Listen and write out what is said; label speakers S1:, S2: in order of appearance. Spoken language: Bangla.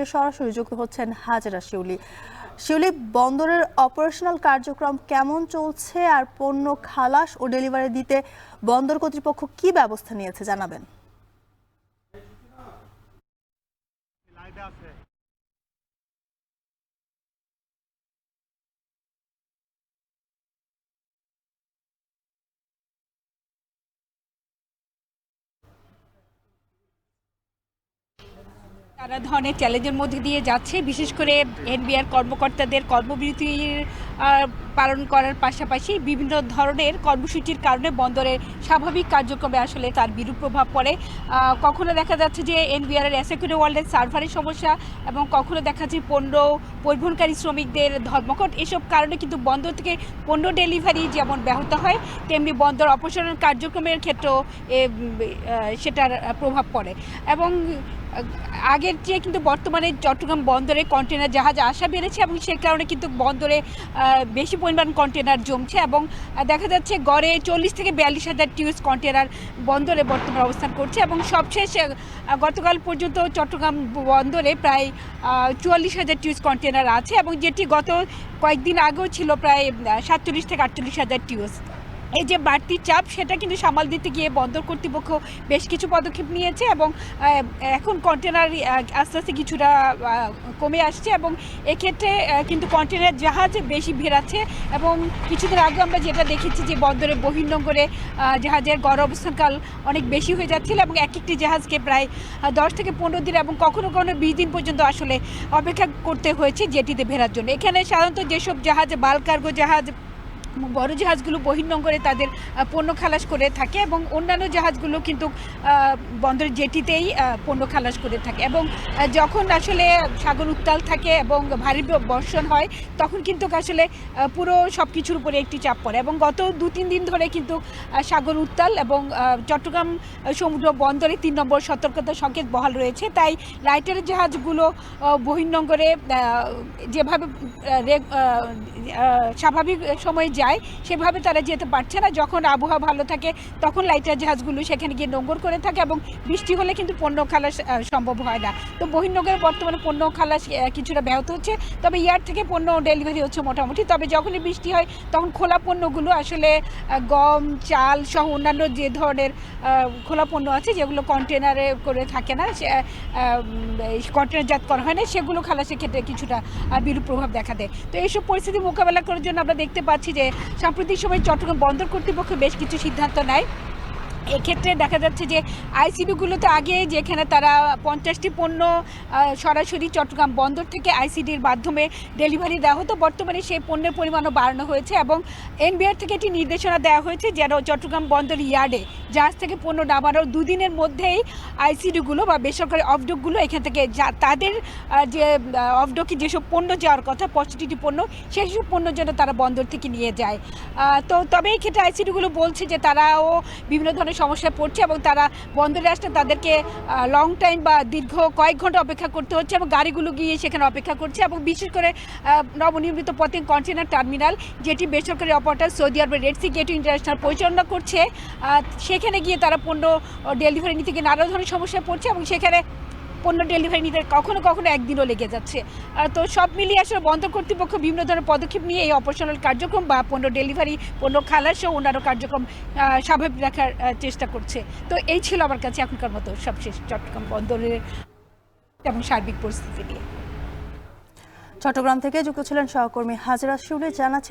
S1: থেকে সরাসরি যুক্ত হচ্ছেন হাজেরা শিউলি। শিউলি, বন্দরের অপারেশনাল কার্যক্রম কেমন চলছে আর পণ্য খালাস ও ডেলিভারি দিতে বন্দর কর্তৃপক্ষ কি ব্যবস্থা নিয়েছে জানাবেন।
S2: নানা ধরনের চ্যালেঞ্জের মধ্যে দিয়ে যাচ্ছে, বিশেষ করে এনবিআর কর্মকর্তাদের কর্মবিরতির পালন করার পাশাপাশি বিভিন্ন ধরনের কর্মসূচির কারণে বন্দরের স্বাভাবিক কার্যক্রমে আসলে তার বিরূপ প্রভাব পড়ে। কখনো দেখা যাচ্ছে যে এনবিআরের অ্যাসেকুরে ওয়ার্ল্ডের সার্ভারের সমস্যা, এবং কখনো দেখা যাচ্ছে পণ্য পরিবহনকারী শ্রমিকদের ধর্মঘট। এসব কারণে কিন্তু বন্দর থেকে পণ্য ডেলিভারি যেমন ব্যাহত হয়, তেমনি বন্দর অপসারণ কার্যক্রমের ক্ষেত্রেও সেটার প্রভাব পড়ে। এবং আগের চেয়ে কিন্তু বর্তমানে চট্টগ্রাম বন্দরে কন্টেনার জাহাজ আসা বেড়েছে, এবং সে কারণে কিন্তু বন্দরে বেশি পরিমাণ কন্টেনার জমছে, এবং দেখা যাচ্ছে গড়ে 40 থেকে 42,000 টিউস কন্টেনার বন্দরে বর্তমানে অবস্থান করছে। এবং সবশেষ গতকাল পর্যন্ত চট্টগ্রাম বন্দরে প্রায় 44,000 টিউস কন্টেনার আছে, এবং যেটি গত কয়েকদিন আগেও ছিল প্রায় 47 থেকে 48,000 টিউস। এই যে বাড়তি চাপ, সেটা কিন্তু সামাল দিতে গিয়ে বন্দর কর্তৃপক্ষ বেশ কিছু পদক্ষেপ নিয়েছে, এবং এখন কন্টেনার আস্তে আস্তে কিছুটা কমে আসছে, এবং এক্ষেত্রে কিন্তু কন্টেনার জাহাজ বেশি ভেড়াচ্ছে। এবং কিছুদিন আগে আমরা যেটা দেখেছি যে বন্দরে বহির্নোঙরে জাহাজের গড় অবস্থানকাল অনেক বেশি হয়ে যাচ্ছিল, এবং এক একটি জাহাজকে প্রায় 10 থেকে 15 দিন এবং কখনো কখনো 20 দিন পর্যন্ত আসলে অপেক্ষা করতে হয়েছে জেটিতে ভেড়ার জন্য। এখানে সাধারণত যেসব জাহাজ বাল্ক কার্গো জাহাজ, বড় জাহাজগুলো বহির্নোঙরে তাদের পণ্য খালাস করে থাকে, এবং অন্যান্য জাহাজগুলো কিন্তু বন্দরের জেটিতেই পণ্য খালাস করে থাকে। এবং যখন আসলে সাগর উত্তাল থাকে এবং ভারী বর্ষণ হয়, তখন কিন্তু আসলে পুরো সব কিছুর উপরে একটি চাপ পড়ে। এবং গত 2-3 দিন ধরে কিন্তু সাগর উত্তাল, এবং চট্টগ্রাম সমুদ্র বন্দরে 3 নম্বর সতর্কতা সংকেত বহাল রয়েছে। তাই লাইটারের জাহাজগুলো বহির্নোঙরে যেভাবে স্বাভাবিক সময়ে যায় সেভাবে তারা যেতে পারছে না। যখন আবহাওয়া ভালো থাকে তখন লাইটার জাহাজগুলো সেখানে গিয়ে নোঙর করে থাকে, এবং বৃষ্টি হলে কিন্তু পণ্য খালাস সম্ভব হয় না। তো বহির্নোঙরে বর্তমানে পণ্য খালাস কিছুটা ব্যাহত হচ্ছে, তবে ইয়ার থেকে পণ্য ডেলিভারি হচ্ছে মোটামুটি। তবে যখনই বৃষ্টি হয় তখন খোলা পণ্যগুলো আসলে গম, চাল সহ অন্যান্য যে ধরনের খোলা পণ্য আছে যেগুলো কন্টেনারে করে থাকে না, কন্টেনারজাত করা হয় না, সেগুলো খালাসের ক্ষেত্রে কিছুটা বিরূপ প্রভাব দেখা দেয়। তো এইসব পরিস্থিতি মোকাবেলা করার জন্য আমরা দেখতে পাচ্ছি যে সাম্প্রতিক সময়ে চট্টগ্রাম বন্দর কর্তৃপক্ষ বেশ কিছু সিদ্ধান্ত নেয়। এক্ষেত্রে দেখা যাচ্ছে যে আইসিডিগুলোতে আগে যেখানে তারা 50টি পণ্য সরাসরি চট্টগ্রাম বন্দর থেকে আইসিডির মাধ্যমে ডেলিভারি দেওয়া হতো, বর্তমানে সেই পণ্যের পরিমাণও বাড়ানো হয়েছে, এবং এনবিআর থেকে একটি নির্দেশনা দেওয়া হয়েছে যেন চট্টগ্রাম বন্দর ইয়ার্ডে জাহাজ থেকে পণ্য নামানোর 2 দিনের মধ্যেই আইসিডিগুলো বা বেসরকারি অফডকগুলো এখান থেকে তাদের যে অফডকে যেসব পণ্য যাওয়ার কথা 65টি পণ্য, সেই সব পণ্য যেন তারা বন্দর থেকে নিয়ে যায়। তো তবে এই ক্ষেত্রে আইসিডিগুলো বলছে যে তারাও বিভিন্ন ধরনের সমস্যায় পড়ছে, এবং তারা বন্দরে আসতে তাদেরকে লং টাইম বা দীর্ঘ কয়েক ঘন্টা অপেক্ষা করতে হচ্ছে, এবং গাড়িগুলো গিয়ে সেখানে অপেক্ষা করছে। এবং বিশেষ করে নবনির্মিত পতেঙ্গ কন্টেনার টার্মিনাল, যেটি বেসরকারি অপারেটর সৌদি আরবের রেড সি গেটওয়ে ইন্টারন্যাশনাল পরিচালনা করছে, সেখানে গিয়ে তারা পণ্য ডেলিভারি নিতে গিয়ে নানা ধরনের সমস্যায় পড়ছে, এবং সেখানে পণ্য ডেলিভারি নিতে কখনো কখনো একদিনও লেগে যাচ্ছে। তো সব মিলিয়ে আসলে বন্দর কর্তৃপক্ষ বিভিন্ন ধরনের পদক্ষেপ নিয়ে এই অপারেশনাল কার্যক্রম বা পণ্য ডেলিভারি, পণ্য খালাস ও অন্যান্য কার্যক্রম স্বাভাবিক রাখার চেষ্টা করছে। তো এই ছিল আমার কাছে এখনকার মতো সবশেষ চট্টগ্রাম বন্দরের এবং সার্বিক পরিস্থিতি নিয়ে।
S1: চট্টগ্রাম থেকে যুক্ত ছিলেন সহকর্মী হাজেরা শিউলি। জানাচ্ছেন